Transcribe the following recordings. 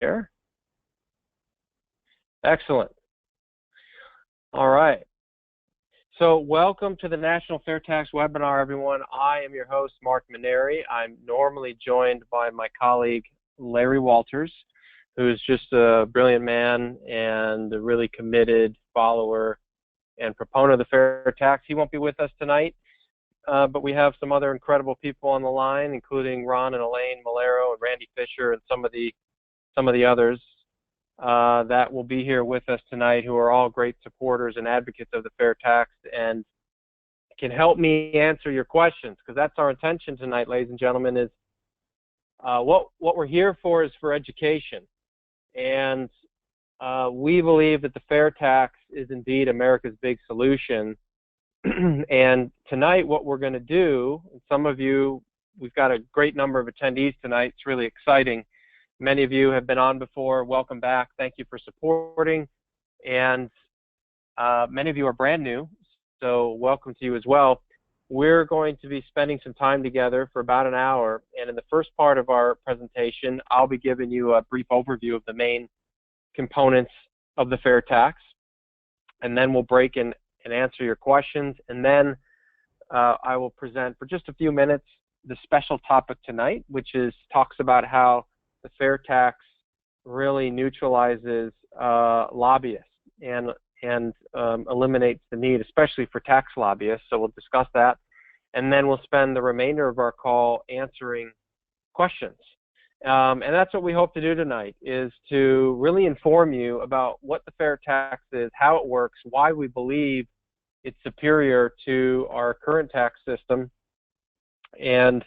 share. Excellent. All right. So welcome to the National Fair Tax webinar, everyone. I am your host, Mark Maneri. I'm normally joined by my colleague, Larry Walters, who's just a brilliant man and a really committed follower and proponent of the fair tax. He won't be with us tonight, but we have some other incredible people on the line, including Ron and Elaine Malero and Randy Fisher and some of the others that will be here with us tonight, who are all great supporters and advocates of the fair tax and can help me answer your questions, because that's our intention tonight, ladies and gentlemen. Is what we're here for is for education, and we believe that the fair tax is indeed America's big solution. And tonight what we're going to do, and some of you, we've got a great number of attendees tonight. It's really exciting. Many of you have been on before. Welcome back. Thank you for supporting. And many of you are brand new, so welcome to you as well. We're going to be spending some time together for about an hour, and in the first part of our presentation, I'll be giving you a brief overview of the main components of the fair tax, and then we'll break in and answer your questions, and then I will present for just a few minutes the special topic tonight, which talks about how the fair tax really neutralizes lobbyists and eliminates the need, especially for tax lobbyists. So we'll discuss that, and then we'll spend the remainder of our call answering questions. And that's what we hope to do tonight, is to really inform you about what the fair tax is, how it works, why we believe it's superior to our current tax system, and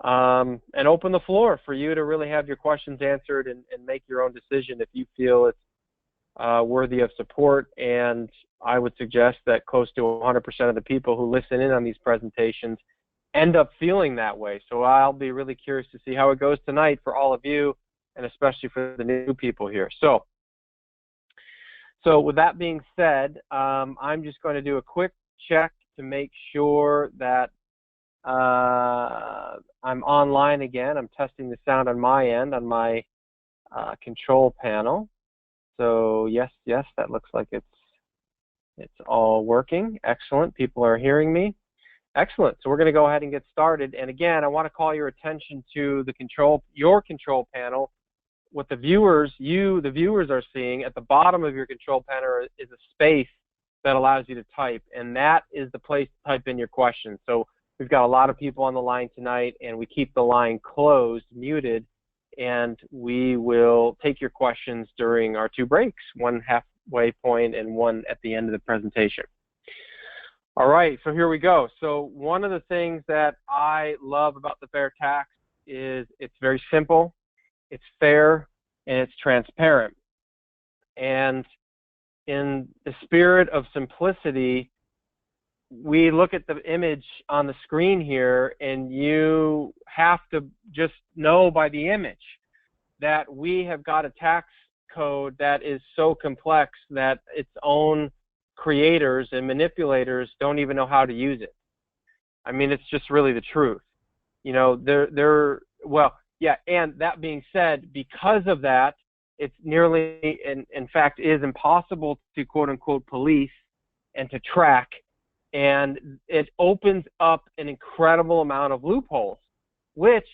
open the floor for you to really have your questions answered and make your own decision if you feel it's worthy of support. And I would suggest that close to 100% of the people who listen in on these presentations end up feeling that way. So I'll be really curious to see how it goes tonight for all of you, and especially for the new people here. So with that being said, I'm just going to do a quick check to make sure that I'm online again. I'm testing the sound on my end, on my control panel. So yes, that looks like it's all working. Excellent. People are hearing me. Excellent. So we're going to go ahead and get started. And again, I want to call your attention to your control panel. What the viewers are seeing at the bottom of your control panel is a space that allows you to type, and that is the place to type in your questions. So we've got a lot of people on the line tonight, and we keep the line closed, muted, and we will take your questions during our two breaks, one halfway point and one at the end of the presentation. All right, so here we go. So one of the things that I love about the fair tax is it's very simple, it's fair, and it's transparent. And in the spirit of simplicity, we look at the image on the screen here, and you have to just know by the image that we have got a tax code that is so complex that its own creators and manipulators don't even know how to use it. I mean, it's just really the truth. You know, well, yeah, and that being said, because of that, it's nearly, in fact, is impossible to quote-unquote police and to track, and it opens up an incredible amount of loopholes, which,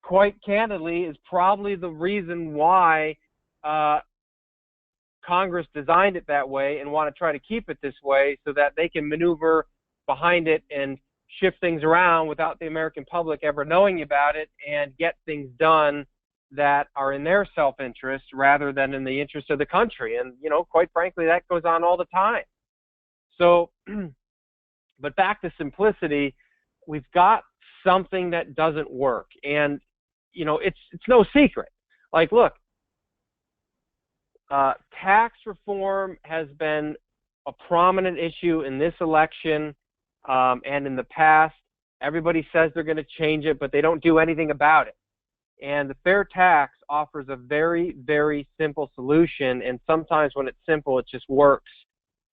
quite candidly, is probably the reason why Congress designed it that way and want to try to keep it this way, so that they can maneuver behind it and shift things around without the American public ever knowing about it, and get things done that are in their self-interest rather than in the interest of the country. And, you know, quite frankly, that goes on all the time. So, but back to simplicity, we've got something that doesn't work. And, you know, it's no secret. Like, look, tax reform has been a prominent issue in this election and in the past. Everybody says they're going to change it, but they don't do anything about it. And the fair tax offers a very, very simple solution, and sometimes when it's simple, it just works.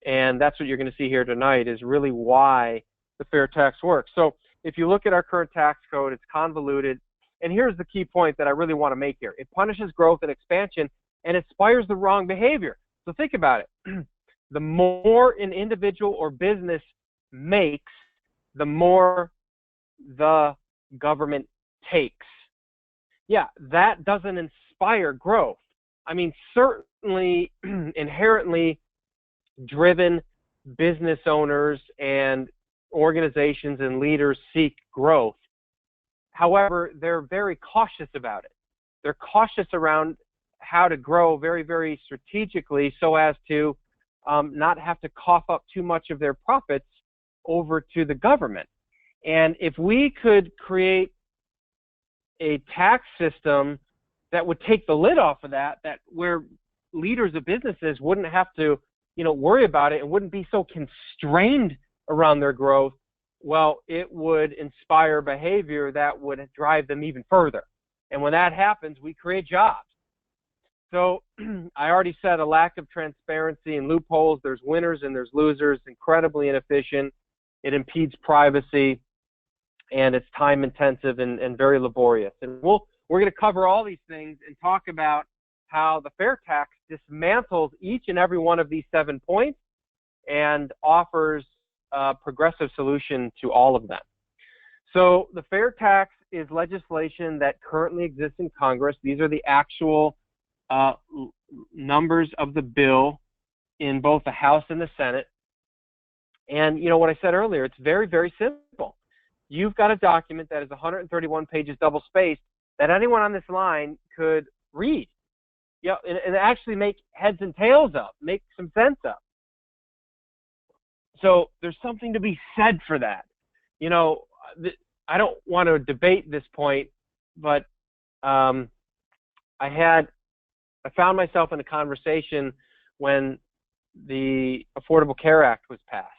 And that's what you're going to see here tonight, is really why the fair tax works. So if you look at our current tax code, it's convoluted, And here's the key point that I really want to make here. It punishes growth and expansion and inspires the wrong behavior. So think about it. The more an individual or business makes, the more the government takes. Yeah, that doesn't inspire growth. I mean, certainly inherently driven business owners and organizations and leaders seek growth. However, they're very cautious about it. They're cautious around how to grow very, very strategically so as to not have to cough up too much of their profits over to the government. And if we could create a tax system that would take the lid off of that, where leaders of businesses wouldn't have to, worry about it and wouldn't be so constrained around their growth, well, it would inspire behavior that would drive them even further. And when that happens, we create jobs. So I already said a lack of transparency and loopholes. There's winners and there's losers, incredibly inefficient. It impedes privacy, and it's time intensive and very laborious. And we're going to cover all these things and talk about how the fair tax dismantles each and every one of these 7 points and offers a progressive solution to all of them. So the fair tax is legislation that currently exists in Congress. These are the actual numbers of the bill in both the House and the Senate. And what I said earlier, it's very, very simple. You've got a document that is 131 pages double-spaced that anyone on this line could read, and actually make heads and tails of, make some sense of. So there's something to be said for that. I don't want to debate this point, but I found myself in a conversation when the Affordable Care Act was passed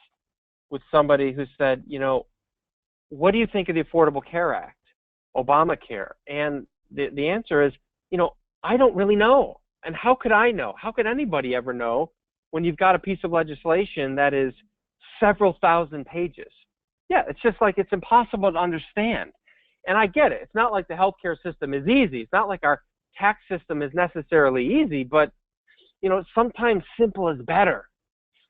with somebody who said, what do you think of the Affordable Care Act, Obamacare? And the answer is, I don't really know. And how could I know? How could anybody ever know when you've got a piece of legislation that is several thousand pages? Yeah, it's just like it's impossible to understand. And I get it. It's not like the healthcare system is easy. It's not like our tax system is necessarily easy, but, sometimes simple is better.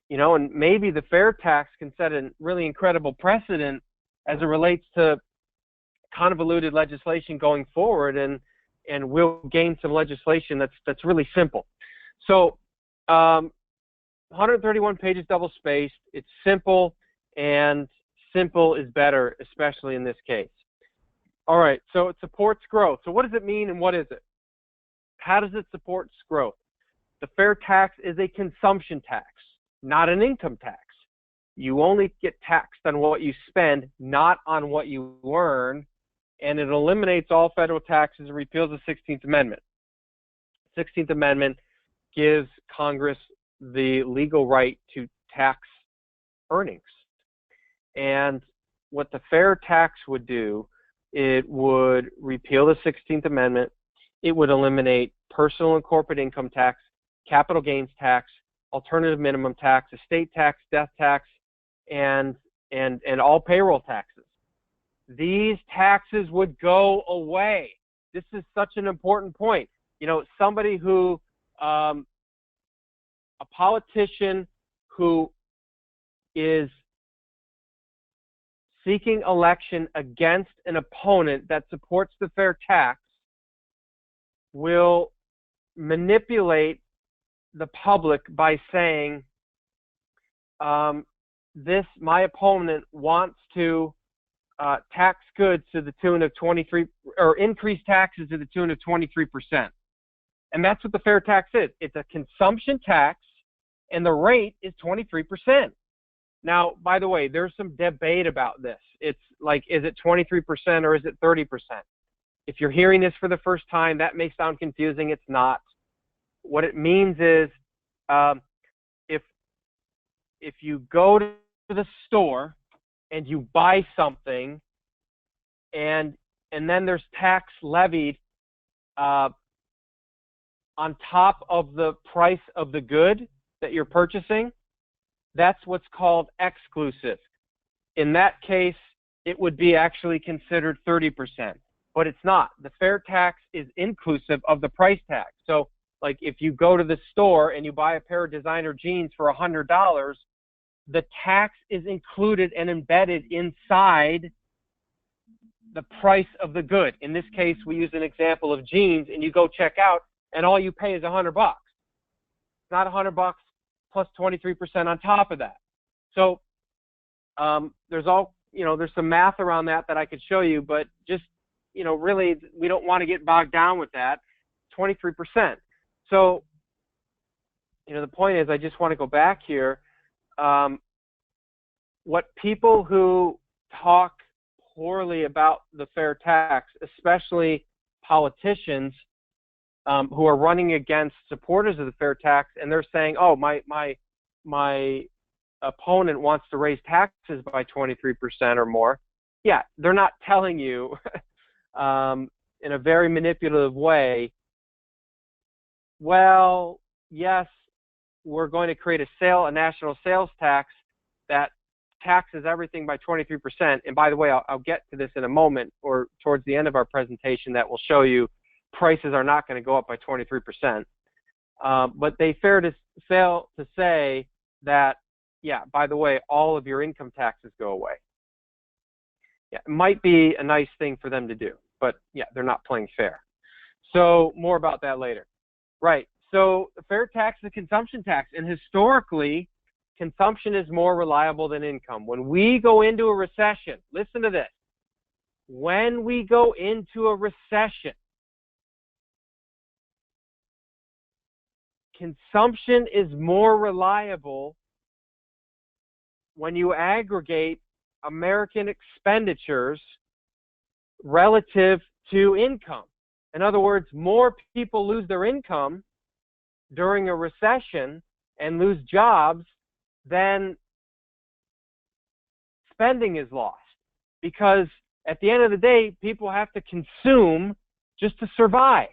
And maybe the fair tax can set a really incredible precedent as it relates to convoluted legislation going forward, and we'll gain some legislation that's really simple. So 131 pages double-spaced. It's simple, and simple is better, especially in this case. All right, so it supports growth. So what does it mean and what is it? How does it support growth? The fair tax is a consumption tax, not an income tax. You only get taxed on what you spend, not on what you earn, and it eliminates all federal taxes and repeals the 16th Amendment. The 16th Amendment gives Congress the legal right to tax earnings. And what the fair tax would do, it would repeal the 16th Amendment. It would eliminate personal and corporate income tax, capital gains tax, alternative minimum tax, estate tax, death tax, and all payroll taxes. These taxes would go away. This is such an important point. Somebody who, a politician who is seeking election against an opponent that supports the fair tax will manipulate the public by saying, my opponent wants to tax goods to the tune of 23, or increase taxes to the tune of 23%. And that's what the fair tax is. It's a consumption tax, and the rate is 23%. Now, by the way, there's some debate about this. It's like, is it 23% or is it 30%? If you're hearing this for the first time, that may sound confusing. It's not. What it means is, if you go to the store and you buy something, and then there's tax levied on top of the price of the good that you're purchasing, that's what's called exclusive. In that case, it would be actually considered 30%. but it's not. The fair tax is inclusive of the price tag. So like if you go to the store and you buy a pair of designer jeans for $100, the tax is included and embedded inside the price of the good. In this case, we use an example of jeans, and you go check out and all you pay is $100. It's not $100 plus 23% on top of that. So there's some math around that I could show you, but just, really we don't want to get bogged down with that. 23%. So, the point is, I just want to go back here. What people who talk poorly about the fair tax, especially politicians who are running against supporters of the fair tax, and they're saying, oh, my opponent wants to raise taxes by 23% or more. Yeah, they're not telling you in a very manipulative way, well, yes, we're going to create a national sales tax that taxes everything by 23%. And by the way, I'll get to this in a moment, or towards the end of our presentation, that will show you prices are not going to go up by 23%. But they fail to say that, yeah, by the way, all of your income taxes go away. Yeah, it might be a nice thing for them to do, but yeah, they're not playing fair. So more about that later. Right, so the fair tax is a consumption tax, and historically, consumption is more reliable than income. When we go into a recession, listen to this, when we go into a recession, consumption is more reliable when you aggregate American expenditures relative to income. In other words, more people lose their income during a recession and lose jobs than spending is lost. Because at the end of the day, people have to consume just to survive.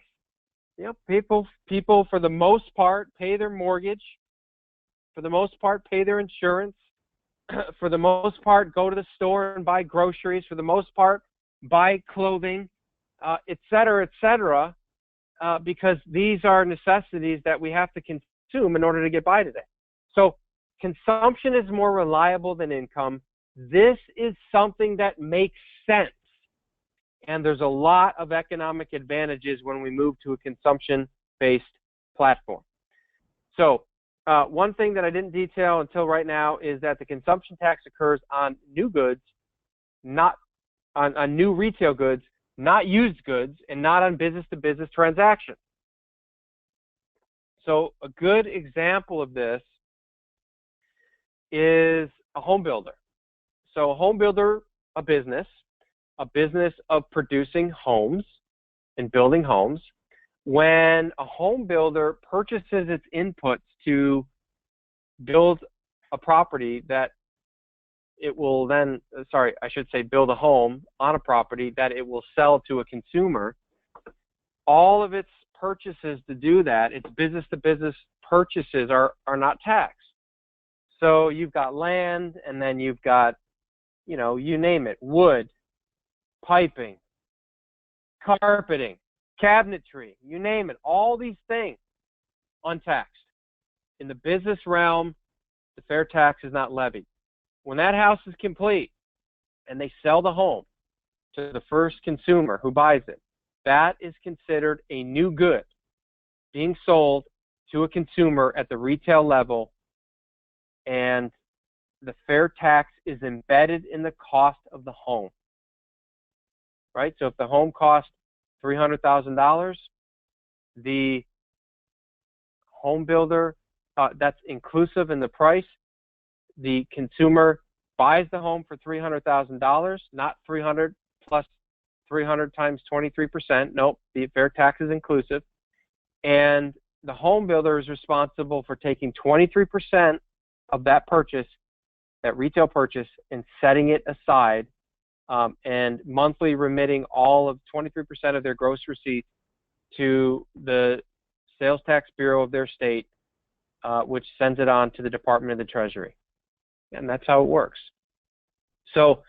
People for the most part pay their mortgage, for the most part pay their insurance, for the most part go to the store and buy groceries, for the most part buy clothing, et cetera, because these are necessities that we have to consume in order to get by today. So consumption is more reliable than income. This is something that makes sense. And there's a lot of economic advantages when we move to a consumption-based platform. So one thing that I didn't detail until right now is that the consumption tax occurs on new goods, not on new retail goods, not used goods, and not on business-to-business transactions. So a good example of this is a home builder. So a home builder, a business of producing homes and building homes. When a home builder purchases its inputs to build a property that it will then, build a home on a property that it will sell to a consumer, all of its purchases to do that, its business-to-business purchases are not taxed. So you've got land, and then you've got, you name it, wood, piping, carpeting, cabinetry, you name it, all these things untaxed. In the business realm, the fair tax is not levied. When that house is complete and they sell the home to the first consumer who buys it, that is considered a new good being sold to a consumer at the retail level, and the fair tax is embedded in the cost of the home. Right? So if the home costs $300,000, the home builder, that's inclusive in the price. The consumer buys the home for $300,000, not 300 plus 300 times 23%. Nope, the fair tax is inclusive. And the home builder is responsible for taking 23% of that purchase, that retail purchase, and setting it aside and monthly remitting all of 23% of their gross receipts to the Sales Tax Bureau of their state, which sends it on to the Department of the Treasury. And that's how it works. So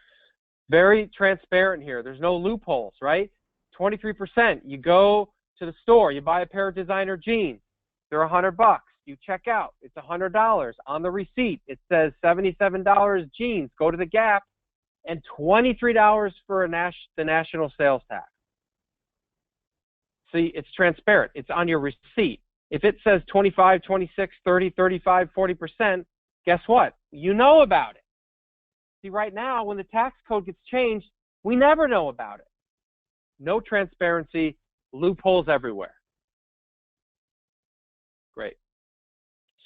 very transparent here. There's no loopholes, right? 23%. You go to the store, you buy a pair of designer jeans. They're $100. You check out. It's $100. On the receipt, it says $77 jeans. Go to the Gap, and $23 for the national sales tax. See, it's transparent. It's on your receipt. If it says 25, 26, 30, 35, 40%, guess what? You know about it. See, right now, when the tax code gets changed, we never know about it. No transparency, loopholes everywhere. Great.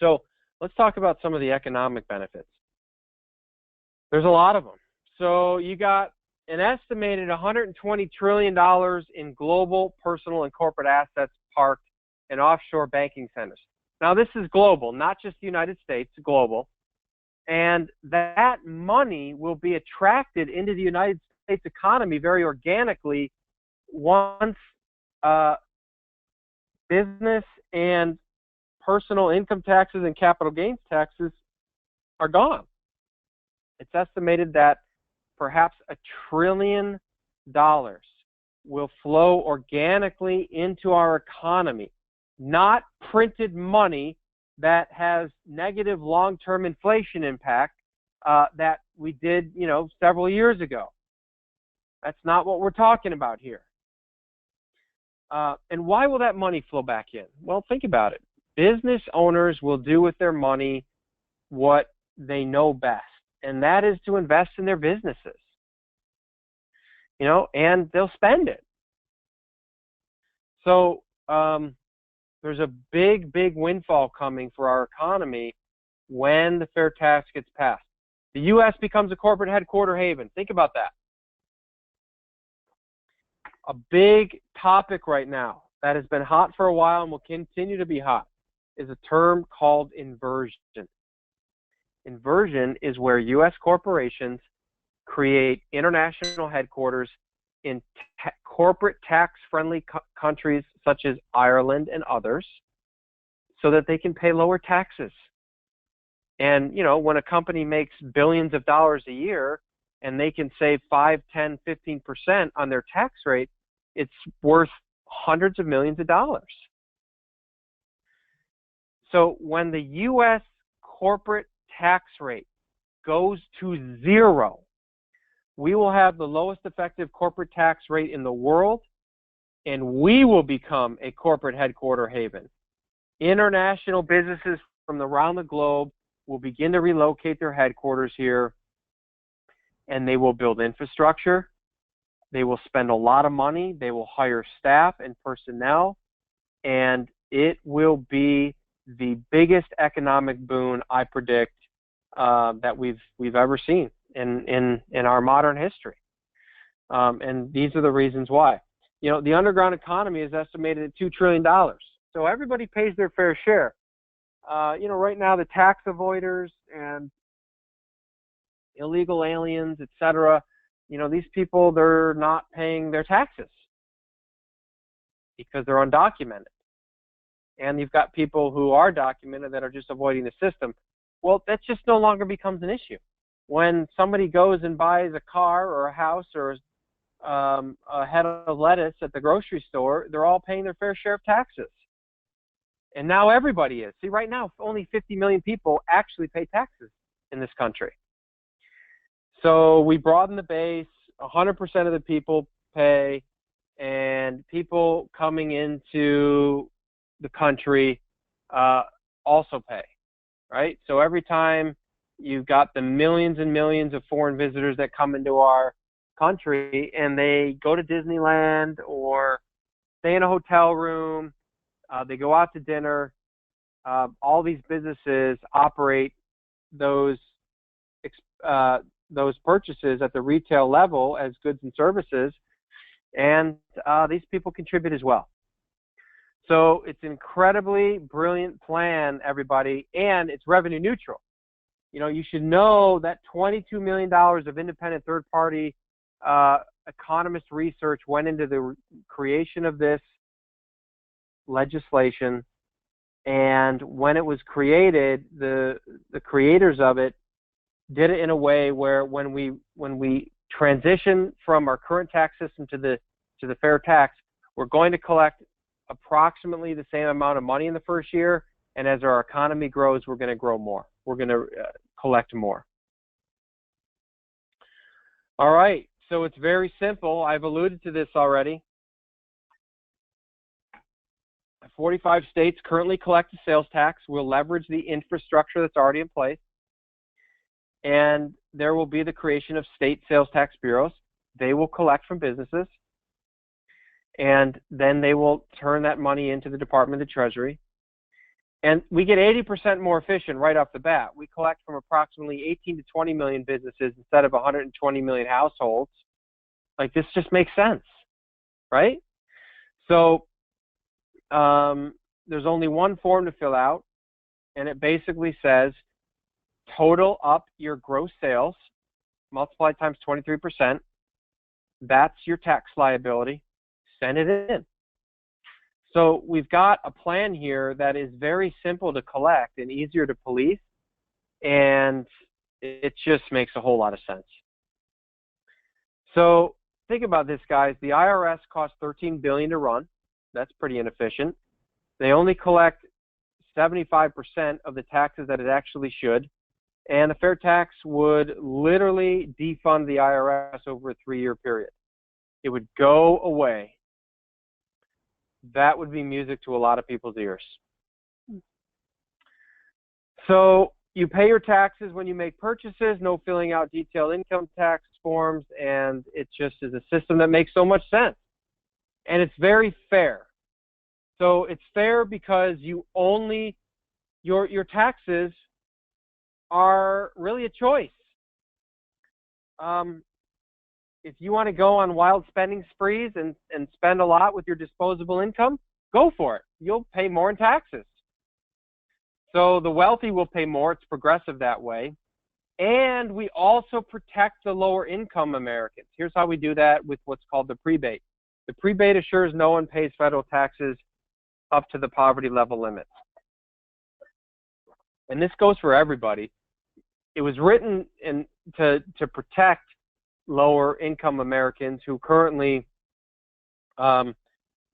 So let's talk about some of the economic benefits. There's a lot of them. So you got an estimated $120 trillion in global personal and corporate assets parked in offshore banking centers. Now, this is global, not just the United States, global. And that money will be attracted into the United States economy very organically once business and personal income taxes and capital gains taxes are gone. It's estimated that perhaps $1 trillion will flow organically into our economy, not printed money that has negative long-term inflation impact that we did, several years ago. That's not what we're talking about here. And why will that money flow back in? Well, think about it. Business owners will do with their money what they know best, and that is to invest in their businesses. And they'll spend it. So there's a big, big windfall coming for our economy when the fair tax gets passed. The U.S. becomes a corporate headquarter haven. Think about that. A big topic right now that has been hot for a while and will continue to be hot is a term called inversion. Inversion is where U.S. corporations create international headquarters in corporate tax-friendly countries such as Ireland and others so that they can pay lower taxes. And, when a company makes billions of dollars a year and they can save 5, 10, 15% on their tax rate, it's worth hundreds of millions of dollars. So when the U.S. corporate tax rate goes to 0, we will have the lowest effective corporate tax rate in the world, and we will become a corporate headquarter haven. International businesses from around the globe will begin to relocate their headquarters here, and they will build infrastructure. They will spend a lot of money. They will hire staff and personnel, and it will be the biggest economic boon, I predict, that we've ever seen in our modern history. And these are the reasons why. The underground economy is estimated at $2 trillion. So everybody pays their fair share. Right now the tax avoiders and illegal aliens, etc., these people, they're not paying their taxes because they're undocumented. And you've got people who are documented that are just avoiding the system. Well, that just no longer becomes an issue. When somebody goes and buys a car or a house or a head of lettuce at the grocery store, they're all paying their fair share of taxes. And now everybody is. See, right now, only 50 million people actually pay taxes in this country. So we broaden the base, 100% of the people pay, and people coming into the country also pay, right? So every time you've got the millions and millions of foreign visitors that come into our country and they go to Disneyland or stay in a hotel room, they go out to dinner, all these businesses operate those purchases at the retail level as goods and services, and these people contribute as well. So it's an incredibly brilliant plan, everybody, and it's revenue neutral. You should know that $22 million of independent third-party economist research went into the creation of this legislation, and when it was created, the creators of it did it in a way where when we transition from our current tax system to the to the fair tax, we're going to collect approximately the same amount of money in the first year, and as our economy grows, we're going to grow more. We're going to collect more. All right, so it's very simple. I've alluded to this already. 45 states currently collect a sales tax. We'll leverage the infrastructure that's already in place. And there will be the creation of state sales tax bureaus. They will collect from businesses. And then they will turn that money into the Department of the Treasury. And we get 80% more efficient right off the bat. We collect from approximately 18 to 20 million businesses instead of 120 million households. Like, this just makes sense, right? So there's only one form to fill out, and it basically says total up your gross sales, multiply times 23%. That's your tax liability. Send it in. So we've got a plan here that is very simple to collect and easier to police, and it just makes a whole lot of sense. So think about this, guys. The IRS costs $13 billion to run. That's pretty inefficient. They only collect 75% of the taxes that it actually should, and the fair tax would literally defund the IRS over a 3-year period. It would go away. That would be music to a lot of people's ears. So you pay your taxes when you make purchases, no filling out detailed income tax forms, and it just is a system that makes so much sense. And it's very fair. So it's fair because you only, your taxes are really a choice. If you want to go on wild spending sprees and spend a lot with your disposable income, go for it. You'll pay more in taxes. So the wealthy will pay more. It's progressive that way. And we also protect the lower income Americans. Here's how we do that with what's called the prebate. The prebate assures no one pays federal taxes up to the poverty level limit. And this goes for everybody. It was written to protect lower income Americans who currently have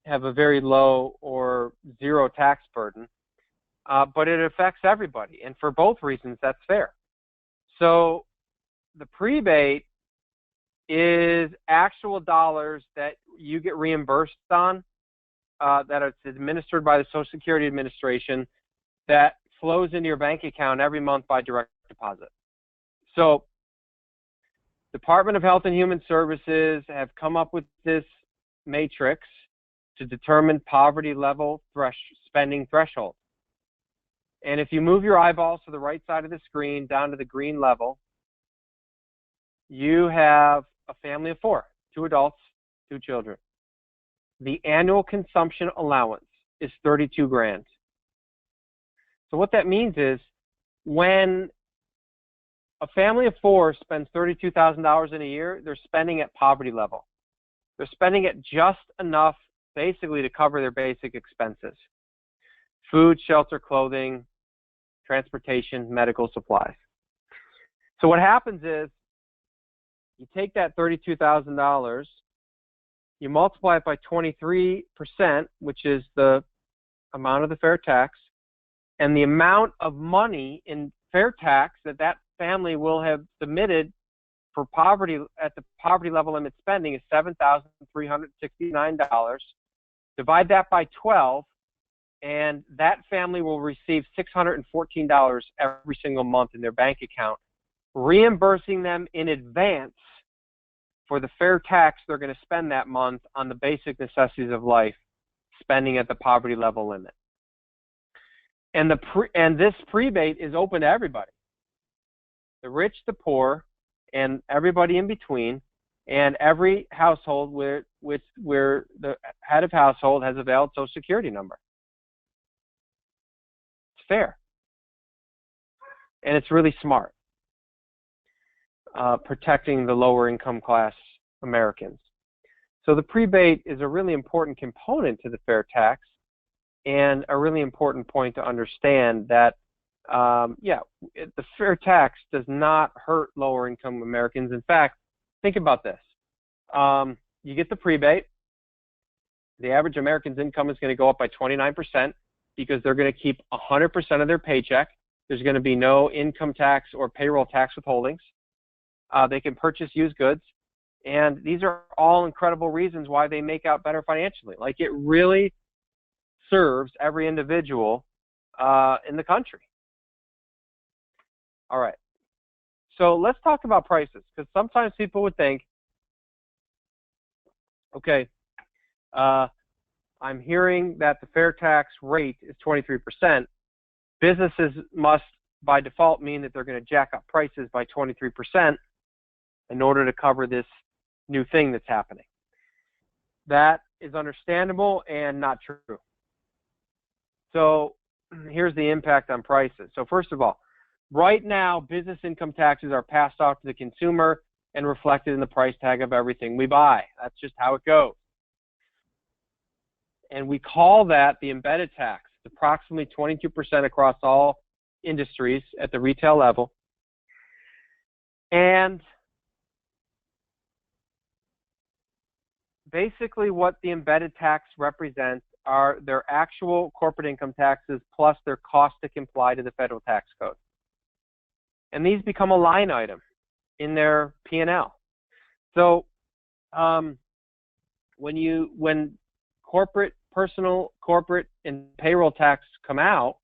a very low or zero tax burden, but it affects everybody, and for both reasons that's fair. So the prebate is actual dollars that you get reimbursed on, that are administered by the Social Security Administration, that flows into your bank account every month by direct deposit. So Department of Health and Human Services have come up with this matrix to determine poverty level spending threshold. And if you move your eyeballs to the right side of the screen down to the green level, you have a family of 4, 2 adults, 2 children. The annual consumption allowance is 32 grand. So what that means is when a family of 4 spends $32,000 in a year, they're spending at poverty level. They're spending at just enough basically to cover their basic expenses: food, shelter, clothing, transportation, medical supplies. So what happens is you take that $32,000, you multiply it by 23%, which is the amount of the fair tax, and the amount of money in fair tax that family will have submitted for poverty at the poverty level limit spending is $7,369. Divide that by 12, and that family will receive $614 every single month in their bank account, reimbursing them in advance for the fair tax they're going to spend that month on the basic necessities of life, spending at the poverty level limit. And this prebate is open to everybody. The rich, the poor, and everybody in between, and every household where the head of household has a valid Social Security number. It's fair. And it's really smart, protecting the lower income class Americans. So the prebate is a really important component to the fair tax, and a really important point to understand that the fair tax does not hurt lower income Americans. In fact, think about this. You get the prebate, The average American's income is going to go up by 29% because they're going to keep 100% of their paycheck. There's going to be no income tax or payroll tax withholdings. They can purchase used goods. And these are all incredible reasons why they make out better financially. Like, it really serves every individual in the country. All right. So let's talk about prices, because sometimes people would think, okay, I'm hearing that the fair tax rate is 23%. Businesses must, by default, mean that they're going to jack up prices by 23% in order to cover this new thing that's happening. That is understandable and not true. So here's the impact on prices. So first of all, right now, business income taxes are passed off to the consumer and reflected in the price tag of everything we buy. That's just how it goes. And we call that the embedded tax. It's approximately 22% across all industries at the retail level. And basically what the embedded tax represents are their actual corporate income taxes plus their cost to comply to the federal tax code. And these become a line item in their P&L. So when corporate, personal, corporate, and payroll tax come out,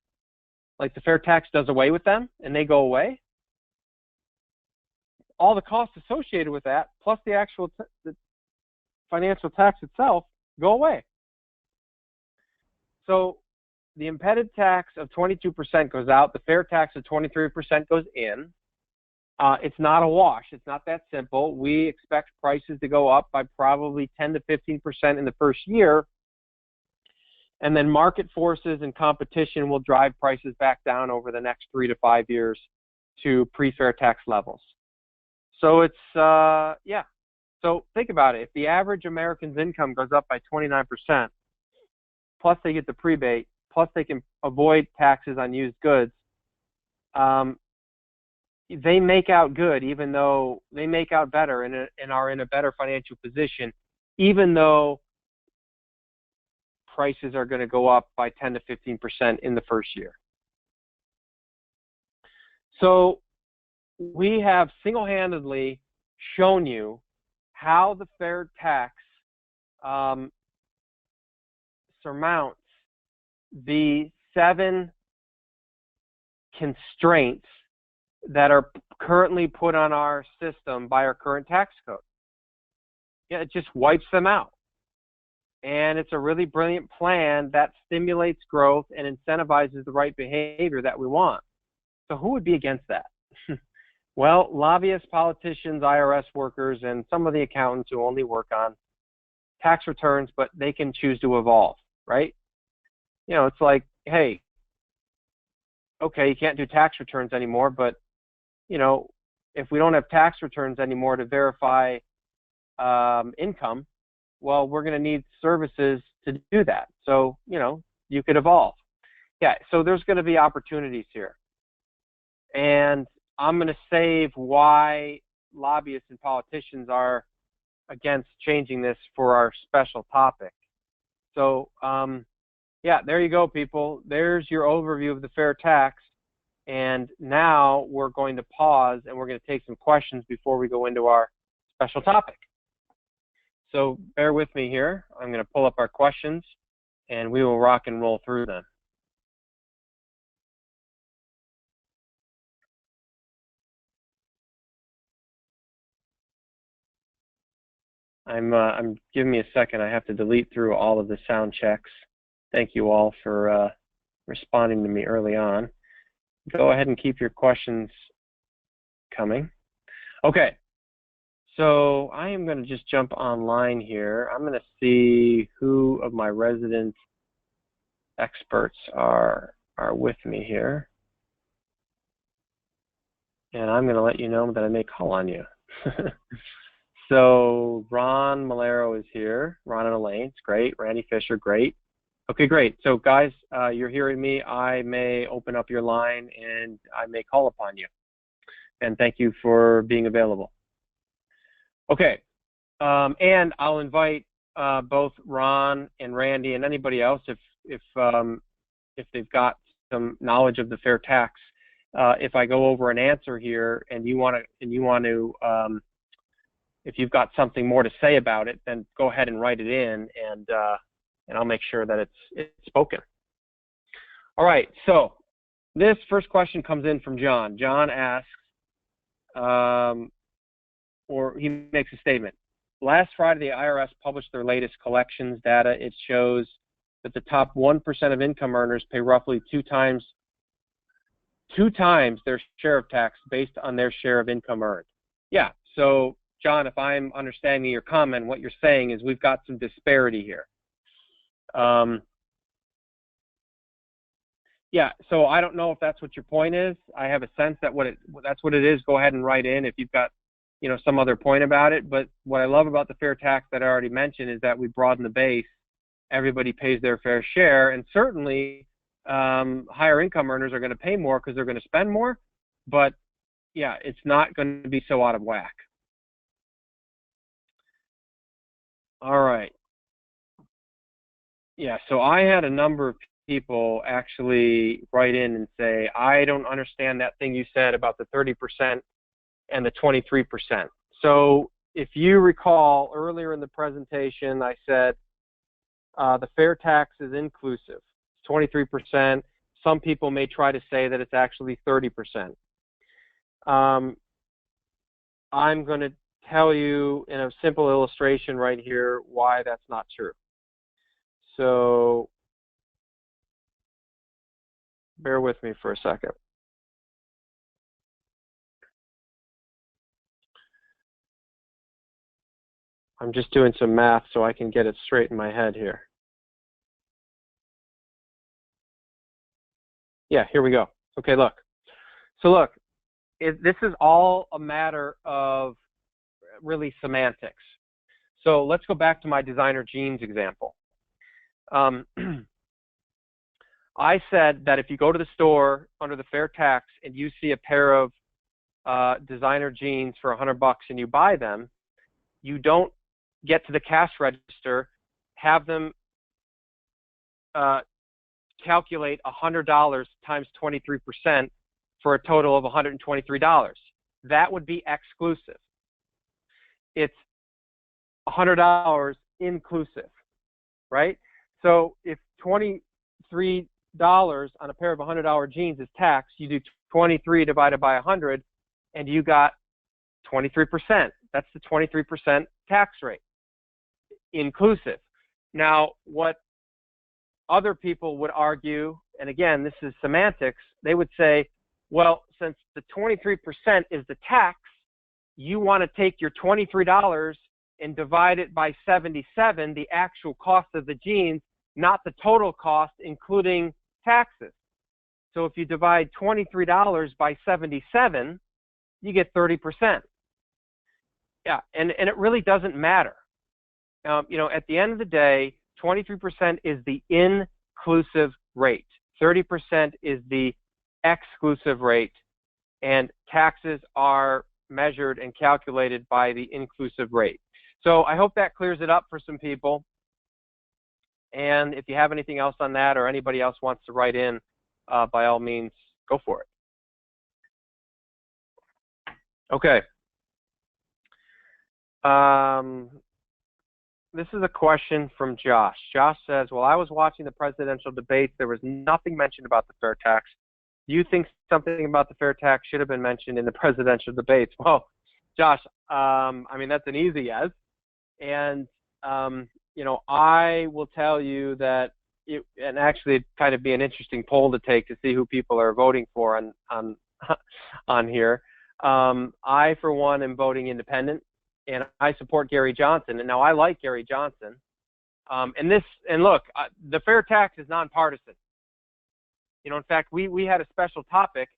like the fair tax does away with them and they go away, all the costs associated with that plus the actual the financial tax itself go away. So the embedded tax of 22% goes out. The fair tax of 23% goes in. It's not a wash. It's not that simple. We expect prices to go up by probably 10 to 15% in the first year. And then market forces and competition will drive prices back down over the next 3 to 5 years to pre-fair tax levels. So it's, yeah. So think about it. If the average American's income goes up by 29%, plus they get the prebate, plus they can avoid taxes on used goods, they make out good, even though they make out better and are in a better financial position, even though prices are going to go up by 10 to 15% in the first year. So we have single-handedly shown you how the fair tax surmounts the 7 constraints that are currently put on our system by our current tax code. Yeah, it just wipes them out. And it's a really brilliant plan that stimulates growth and incentivizes the right behavior that we want. So who would be against that? Well, lobbyists, politicians, IRS workers, and some of the accountants who only work on tax returns, but they can choose to evolve, right? You know, it's like, hey, okay, you can't do tax returns anymore, but, you know, if we don't have tax returns anymore to verify income, well, we're going to need services to do that. So, you know, you could evolve. Yeah, so there's going to be opportunities here. And I'm going to save why lobbyists and politicians are against changing this for our special topic. So, yeah, there you go, people. There's your overview of the fair tax. And now we're going to pause and we're going to take some questions before we go into our special topic. So bear with me here. I'm going to pull up our questions and we will rock and roll through them. Give me a second. I have to delete through all of the sound checks. Thank you all for responding to me early on. Go ahead and keep your questions coming. Okay, so I am going to just jump online here. I'm going to see who of my resident experts are with me here. And I'm going to let you know that I may call on you. So Ron Malero is here. Ron and Elaine's great. Randy Fisher, great. Okay, great. So guys, you're hearing me. I may open up your line and I may call upon you. And thank you for being available. Okay, and I'll invite both Ron and Randy and anybody else if they've got some knowledge of the fair tax. If I go over an answer here and you want to if you've got something more to say about it, then go ahead and write it in, and I'll make sure that it's spoken. All right, so this first question comes in from John. John asks, or he makes a statement. Last Friday, the IRS published their latest collections data. It shows that the top 1% of income earners pay roughly two times their share of tax based on their share of income earned. Yeah, so John, if I'm understanding your comment, what you're saying is we've got some disparity here. Yeah, so I don't know if that's what your point is. I have a sense that that's what it is. Go ahead and write in if you've got some other point about it. But what I love about the fair tax that I already mentioned is that we broaden the base. Everybody pays their fair share, and certainly higher income earners are going to pay more because they're going to spend more. But yeah, it's not going to be so out of whack. All right. Yeah, so I had a number of people actually write in and say, I don't understand that thing you said about the 30% and the 23%. So if you recall earlier in the presentation, I said the fair tax is inclusive, 23%. Some people may try to say that it's actually 30%. I'm going to tell you in a simple illustration right here why that's not true. So bear with me for a second. I'm just doing some math so I can get it straight in my head here. Yeah, here we go. Okay, look. So look, this is all a matter of really semantics. So let's go back to my designer jeans example. I said that if you go to the store under the fair tax and you see a pair of designer jeans for $100 and you buy them, you don't get to the cash register, have them calculate $100 times 23% for a total of $123. That would be exclusive. It's $100 inclusive, right? So if $23 on a pair of $100 jeans is tax, you do 23 divided by 100, and you got 23%. That's the 23% tax rate, inclusive. Now, what other people would argue, and again, this is semantics, they would say, well, since the 23% is the tax, you want to take your $23 and divide it by 77, the actual cost of the jeans, not the total cost, including taxes. So if you divide $23 by 77, you get 30%. Yeah, and it really doesn't matter. At the end of the day, 23% is the inclusive rate. 30% is the exclusive rate, and taxes are measured and calculated by the inclusive rate. So I hope that clears it up for some people. And if you have anything else on that, or anybody else wants to write in, by all means, go for it. Okay. This is a question from Josh. Josh says, well, I was watching the presidential debates. There was nothing mentioned about the fair tax. Do you think something about the fair tax should have been mentioned in the presidential debates? Well, Josh, I mean, that's an easy yes. And, I will tell you that and actually it'd kind of be an interesting poll to take to see who people are voting for on here. I, for one, am voting independent, and I support Gary Johnson. And now I like Gary Johnson. And look, the fair tax is nonpartisan. In fact, we had a special topic.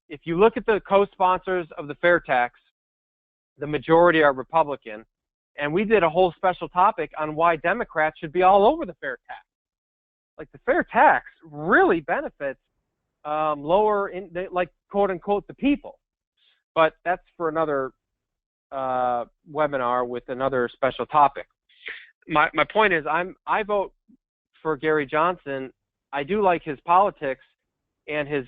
If you look at the co-sponsors of the fair tax, the majority are Republican, and we did a whole special topic on why Democrats should be all over the fair tax. Like, the fair tax really benefits quote unquote, the people. But that's for another webinar with another special topic. my point is I vote for Gary Johnson. I do like his politics and his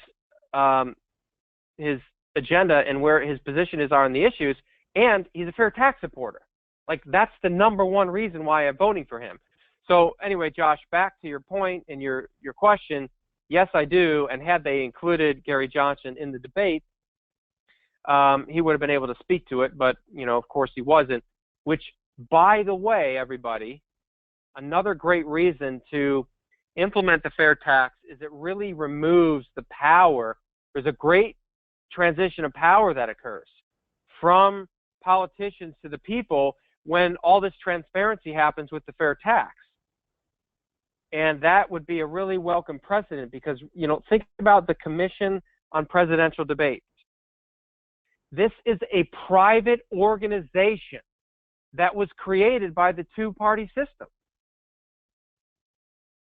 agenda and where his position is on the issues, and he's a fair tax supporter. Like, that's the #1 reason why I'm voting for him. So anyway, Josh, back to your point and your question. Yes, I do. And had they included Gary Johnson in the debate, he would have been able to speak to it, but of course he wasn't. Which, by the way, everybody, another great reason to implement the fair tax is it really removes the power. There's a great transition of power that occurs from politicians to the people when all this transparency happens with the fair tax. And that would be a really welcome precedent because, think about the Commission on Presidential Debates. This is a private organization that was created by the two-party system.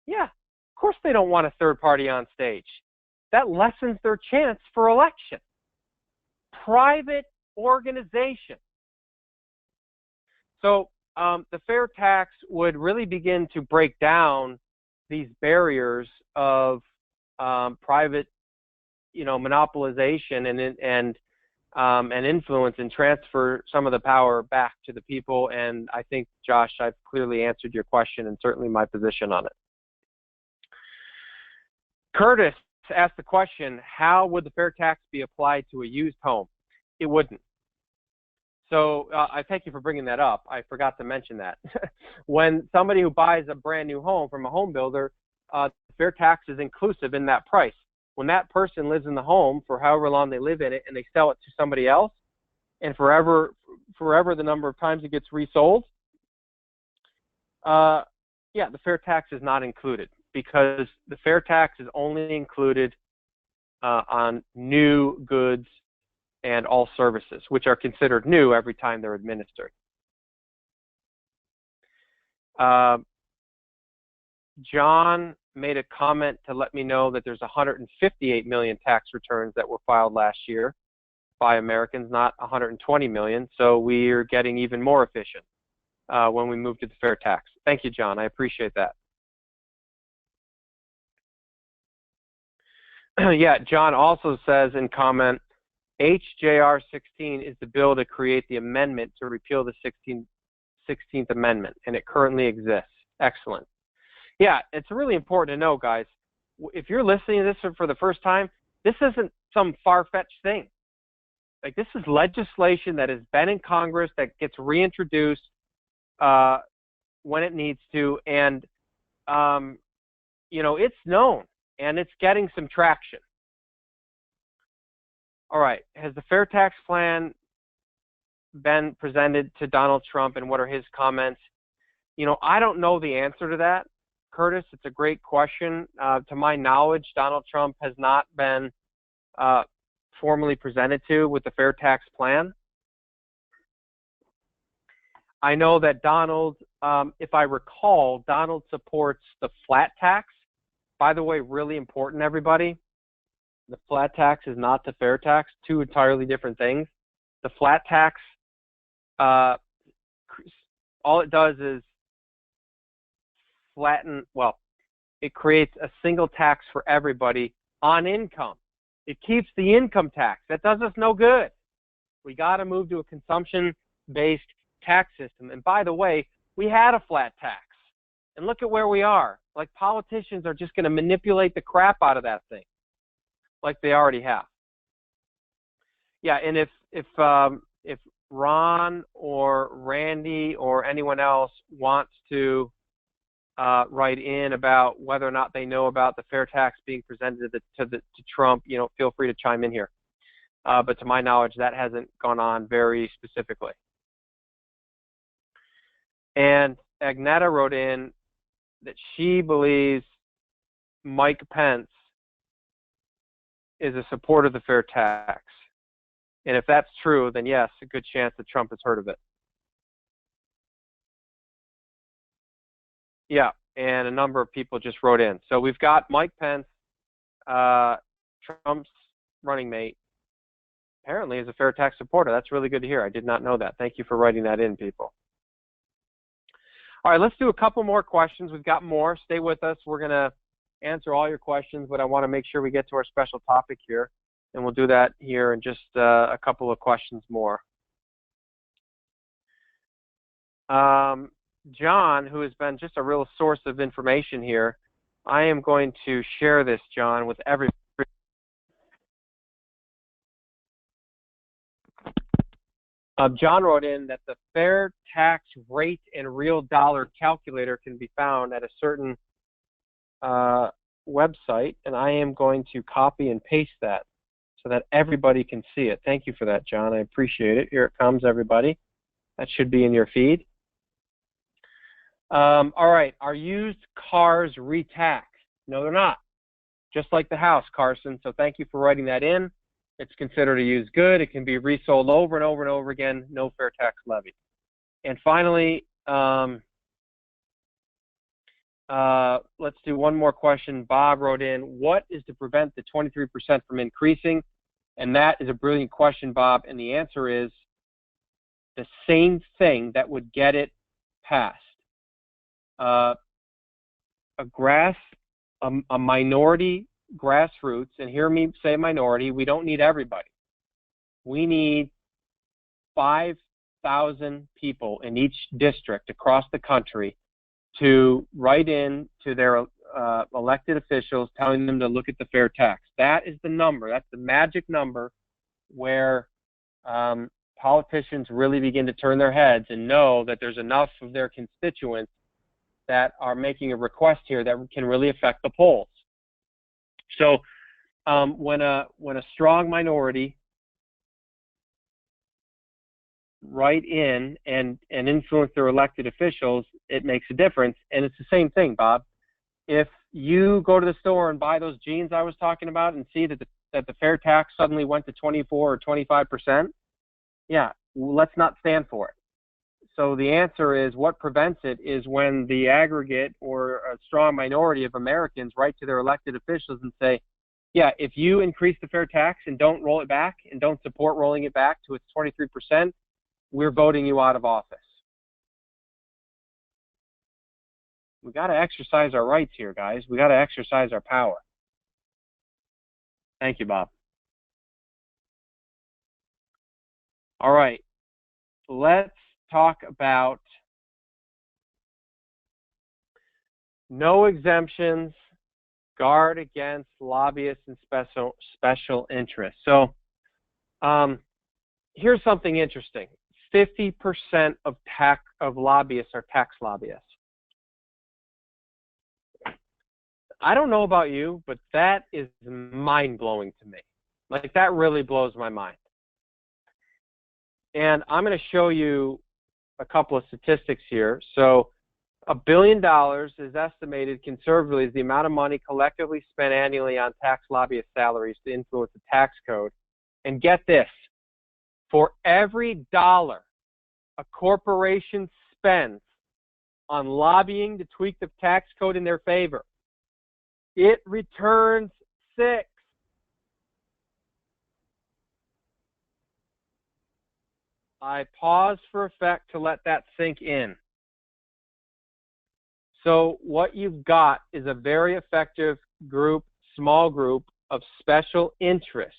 Yeah, of course they don't want a third party on stage. That lessens their chance for election. Private organization. So the fair tax would really begin to break down these barriers of private, monopolization and influence, and transfer some of the power back to the people. And I think, Josh, I've clearly answered your question and certainly my position on it. Curtis asked the question, how would the fair tax be applied to a used home? It wouldn't. So I thank you for bringing that up. I forgot to mention that. When somebody who buys a brand new home from a home builder, fair tax is inclusive in that price. When that person lives in the home for however long they live in it and they sell it to somebody else, and forever the number of times it gets resold, yeah, the fair tax is not included because the fair tax is only included on new goods and all services, which are considered new every time they're administered. John made a comment to let me know that there's 158 million tax returns that were filed last year by Americans, not 120 million. So we're getting even more efficient when we move to the fair tax. Thank you, John. I appreciate that. Yeah, John also says in comment, HJR 16 is the bill to create the amendment to repeal the 16th Amendment, and it currently exists. Excellent. Yeah, it's really important to know, guys, if you're listening to this for the first time, this isn't some far-fetched thing. Like, this is legislation that has been in Congress that gets reintroduced when it needs to, and, it's known, and it's getting some traction. All right, has the fair tax plan been presented to Donald Trump, and what are his comments? I don't know the answer to that, Curtis. It's a great question. To my knowledge, Donald Trump has not been formally presented to with the fair tax plan. I know that Donald, if I recall, Donald supports the flat tax. By the way, really important, everybody. The flat tax is not the fair tax, two entirely different things. The flat tax, all it does is it creates a single tax for everybody on income. It keeps the income tax. That does us no good. We got to move to a consumption-based tax system. And by the way, we had a flat tax. And look at where we are. Like, politicians are just going to manipulate the crap out of that thing, like they already have. Yeah, and if Ron or Randy or anyone else wants to write in about whether or not they know about the fair tax being presented to Trump, feel free to chime in here. But to my knowledge, that hasn't gone on very specifically. And Agneta wrote in that she believes Mike Pence is a supporter of the fair tax. And if that's true, then yes, a good chance that Trump has heard of it. Yeah, and a number of people just wrote in. So we've got Mike Pence, Trump's running mate, apparently is a fair tax supporter. That's really good to hear. I did not know that. Thank you for writing that in, people. All right, let's do a couple more questions. We've got more. Stay with us. We're going to answer all your questions, but I want to make sure we get to our special topic here, and we'll do that here in just a couple of questions more. John, who has been just a real source of information here, I am going to share this, John, with everybody. John wrote in that the fair tax rate in real dollar calculator can be found at a certain website, and I am going to copy and paste that so that everybody can see it. Thank you for that, John. I appreciate it. Here it comes, everybody. That should be in your feed. All right, are used cars re-taxed? No, they're not. Just like the house, Carson, so thank you for writing that in. It's considered a used good. It can be resold over and over and over again, no fair tax levy. And finally, let's do one more question. Bob wrote in, what is to prevent the 23% from increasing? And that is a brilliant question, Bob, and the answer is the same thing that would get it passed. A minority grassroots, and hear me say minority, we don't need everybody. We need 5,000 people in each district across the country to write in to their elected officials telling them to look at the fair tax. That is the number. That's the magic number where politicians really begin to turn their heads and know that there's enough of their constituents that are making a request here that can really affect the polls. So when a strong minority write in and influence their elected officials, it makes a difference. And it's the same thing, Bob. If you go to the store and buy those jeans I was talking about and see that the fair tax suddenly went to 24 or 25%, yeah, let's not stand for it. So the answer is, what prevents it is when the aggregate or a strong minority of Americans write to their elected officials and say, yeah, if you increase the fair tax and don't roll it back and don't support rolling it back to its 23%, we're voting you out of office. We got to exercise our rights here, guys. We got to exercise our power. Thank you, Bob. All right, let's talk about no exemptions, guard against lobbyists and special interests. So here's something interesting. 50% of lobbyists are tax lobbyists. I don't know about you, but that is mind-blowing to me. Like, that really blows my mind. And I'm going to show you a couple of statistics here. So $1 billion is estimated conservatively as the amount of money collectively spent annually on tax lobbyist salaries to influence the tax code. And get this, for every dollar a corporation spends on lobbying to tweak the tax code in their favor, it returns 6. I pause for effect to let that sink in. So what you've got is a very effective group, small group of special interests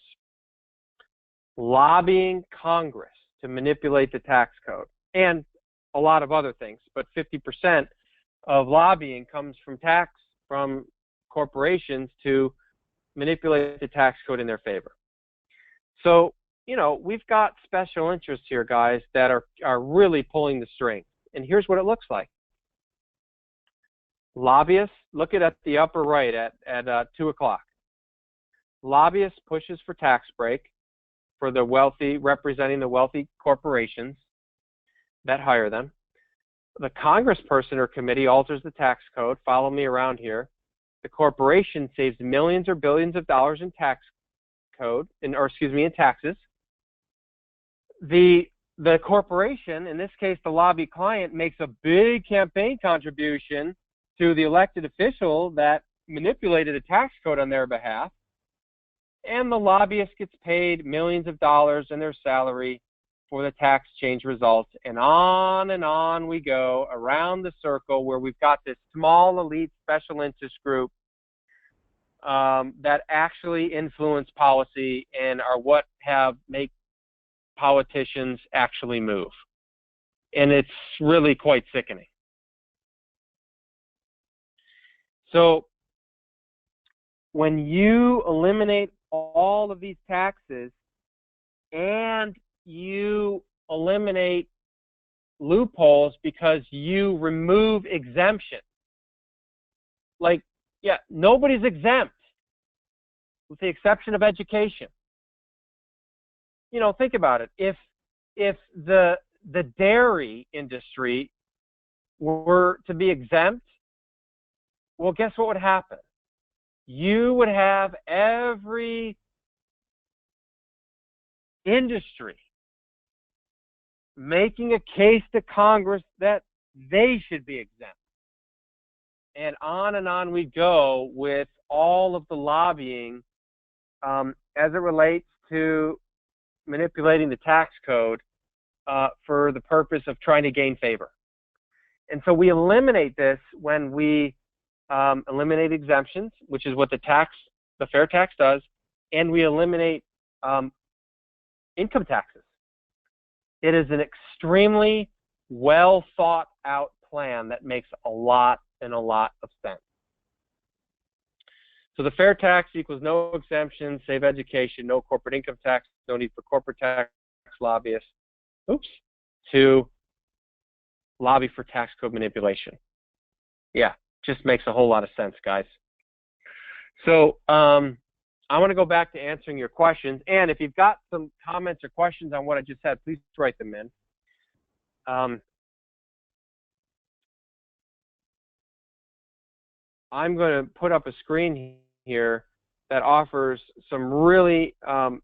lobbying Congress to manipulate the tax code and a lot of other things. But 50% of lobbying comes from corporations to manipulate the tax code in their favor. So, you know, we've got special interests here, guys, that are really pulling the strings. And here's what it looks like. Lobbyists, look at the upper right at 2 o'clock. Lobbyists pushes for tax break for the wealthy, representing the wealthy corporations that hire them. The congressperson or committee alters the tax code. Follow me around here. The corporation saves millions or billions of dollars in tax code, in taxes. The corporation, in this case the lobby client, makes a big campaign contribution to the elected official that manipulated a tax code on their behalf, and the lobbyist gets paid millions of dollars in their salary for the tax change results, and on we go around the circle where we've got this small elite special interest group that actually influence policy and are what make politicians actually move. And it's really quite sickening. So when you eliminate all of these taxes and you eliminate loopholes because you remove exemptions, like, yeah, nobody's exempt with the exception of education. You know, think about it. If the dairy industry were to be exempt, well, guess what would happen? You would have every industry making a case to Congress that they should be exempt. And on we go with all of the lobbying as it relates to manipulating the tax code for the purpose of trying to gain favor. And so we eliminate this when we eliminate exemptions, which is what the fair tax does, and we eliminate income taxes. It is an extremely well thought out plan that makes a lot of sense. So the fair tax equals no exemptions, save education, no corporate income tax, no need for corporate tax lobbyists, to lobby for tax code manipulation. Yeah, just makes a whole lot of sense, guys. So I want to go back to answering your questions, and if you've got some comments or questions on what I just said, please write them in. I'm going to put up a screen here that offers some really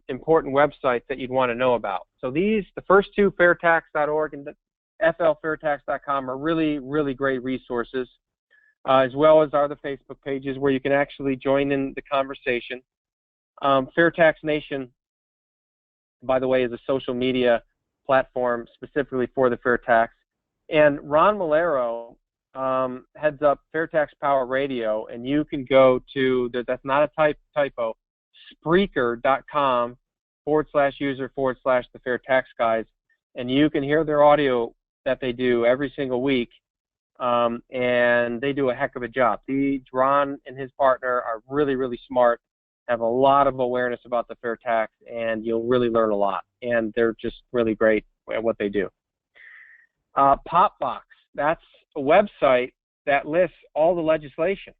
important websites that you'd want to know about. So the first two, fairtax.org and flfairtax.com, are really great resources, as well as are the Facebook pages where you can actually join in the conversation. Fair Tax Nation, by the way, is a social media platform specifically for the fair tax. And Ron Malero heads up Fair Tax Power Radio, and you can go to, that's not a typo, Spreaker.com/user/the Fair Tax Guys, and you can hear their audio that they do every single week, and they do a heck of a job. Ron and his partner are really smart, have a lot of awareness about the fair tax, and you'll really learn a lot, and they're just really great at what they do. Popbox, that's a website that lists all the legislation,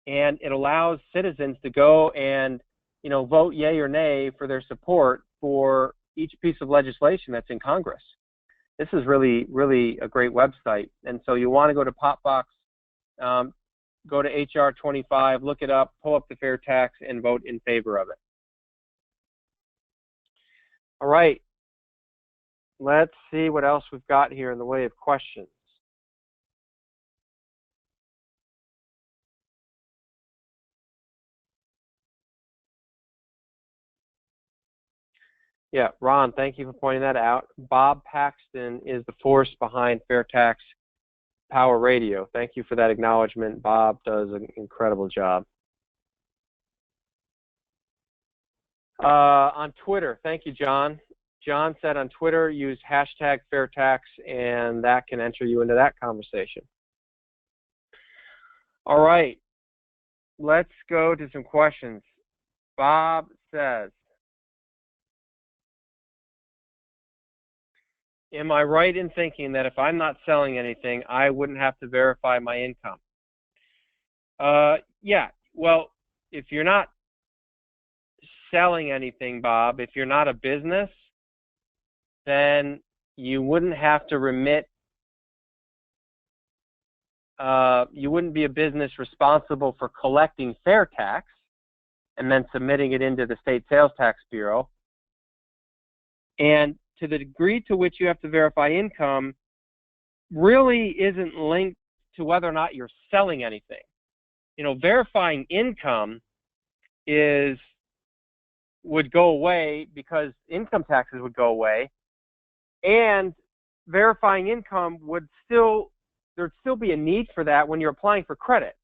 and it allows citizens to go and vote yay or nay for their support for each piece of legislation that's in Congress. This is really a great website, and so you want to go to Popbox, go to HR 25, look it up, pull up the fair tax, and vote in favor of it. All right, let's see what else we've got here in the way of questions. Yeah, Ron, thank you for pointing that out. Bob Paxton is the force behind Fair Tax Power Radio. Thank you for that acknowledgement. Bob does an incredible job. On Twitter, thank you, John. John said on Twitter, use #FairTax, and that can enter you into that conversation. All right, let's go to some questions. Bob says, am I right in thinking that if I'm not selling anything, I wouldn't have to verify my income? Yeah, well, if you're not selling anything, Bob, if you're not a business, then you wouldn't have to remit, you wouldn't be a business responsible for collecting fair tax and then submitting it into the State Sales Tax Bureau. And to the degree to which you have to verify income really isn't linked to whether or not you're selling anything. Verifying income is would go away because income taxes would go away, and verifying income would there'd still be a need for that when you're applying for credit.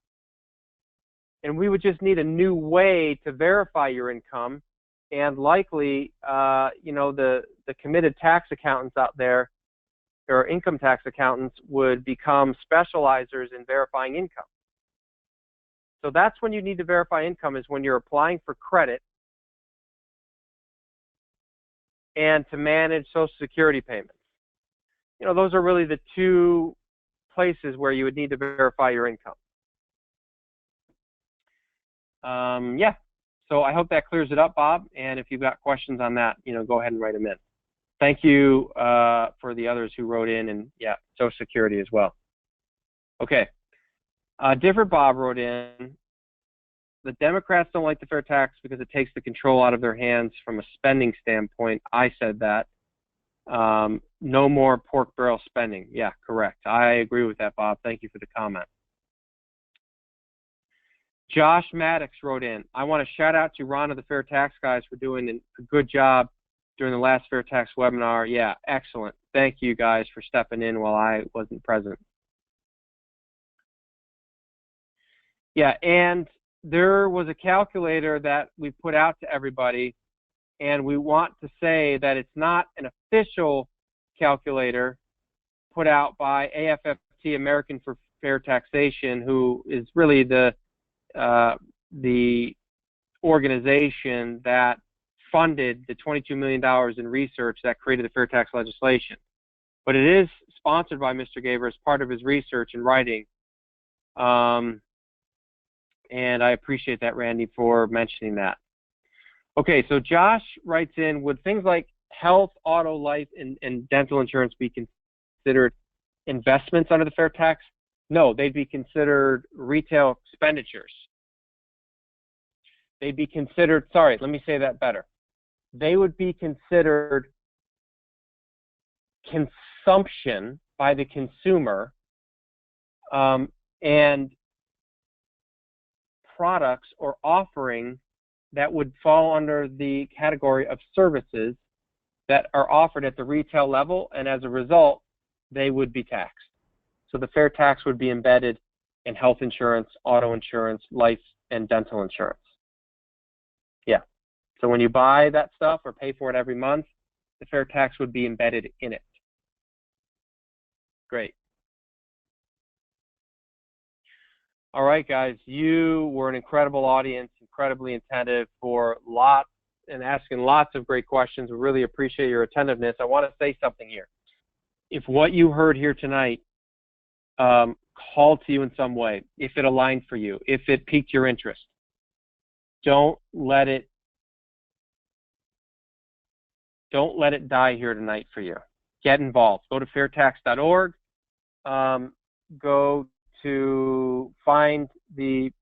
And we would just need a new way to verify your income, and likely, you know, the committed tax accountants out there, or income tax accountants, would become specializers in verifying income. So that's when you need to verify income, is when you're applying for credit and to manage Social Security payments. You know, those are really the two places where you would need to verify your income. Yeah, so I hope that clears it up, Bob. And if you've got questions on that, you know, go ahead and write them in. Thank you for the others who wrote in, and yeah, Social Security as well. Okay, different Bob wrote in. The Democrats don't like the fair tax because it takes the control out of their hands from a spending standpoint. I said that. No more pork barrel spending. Yeah, correct. I agree with that, Bob. Thank you for the comment. Josh Maddox wrote in, I want to shout out to Ron of the Fair Tax Guys for doing a good job during the last Fair Tax webinar. Yeah, excellent. Thank you guys for stepping in while I wasn't present. Yeah, and there was a calculator that we put out to everybody, and we want to say that it's not an official calculator put out by AFFT, American for Fair Taxation, who is really the organization that funded the $22 million in research that created the fair tax legislation. But it is sponsored by Mr. Gaver as part of his research and writing. And I appreciate that, Randy, for mentioning that. Okay, so Josh writes in, would things like health, auto, life, and dental insurance be considered investments under the fair tax? No, they'd be considered retail expenditures. They'd be considered, sorry, let me say that better. They would be considered consumption by the consumer, and products or offering that would fall under the category of services that are offered at the retail level, and as a result, they would be taxed. So the fair tax would be embedded in health insurance, auto insurance, life, and dental insurance. Yeah. So when you buy that stuff or pay for it every month, the fair tax would be embedded in it. Great. All right, guys, you were an incredible audience, incredibly attentive for asking lots of great questions. We really appreciate your attentiveness. I want to say something here. If what you heard here tonight called to you in some way, if it aligned for you, if it piqued your interest, don't let it die here tonight for you. Get involved. Go to fairtax.org. Go to find the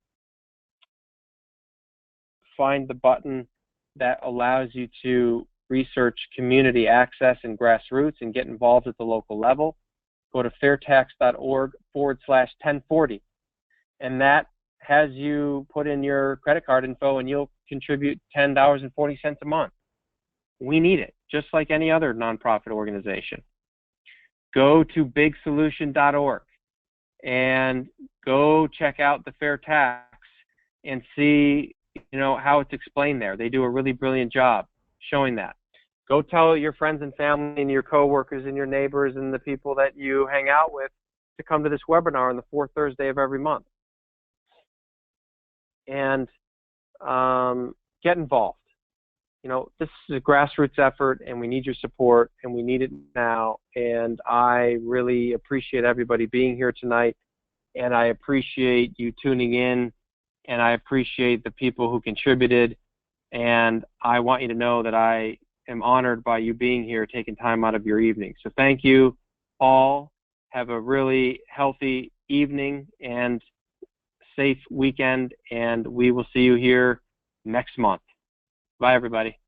button that allows you to research community access and grassroots and get involved at the local level. Go to fairtax.org/1040, and that has you put in your credit card info, and you'll contribute $10.40 a month. We need it, just like any other nonprofit organization. Go to bigsolution.org and go check out the fair tax and see, you know, how it's explained there. They do a really brilliant job showing that. Go tell your friends and family and your coworkers and your neighbors and the people that you hang out with to come to this webinar on the fourth Thursday of every month. And get involved. You know, this is a grassroots effort, and we need your support, and we need it now. And I really appreciate everybody being here tonight, and I appreciate you tuning in, and I appreciate the people who contributed, and I want you to know that I am honored by you being here, taking time out of your evening. So thank you all. Have a really healthy evening and safe weekend, and we will see you here next month. Bye, everybody.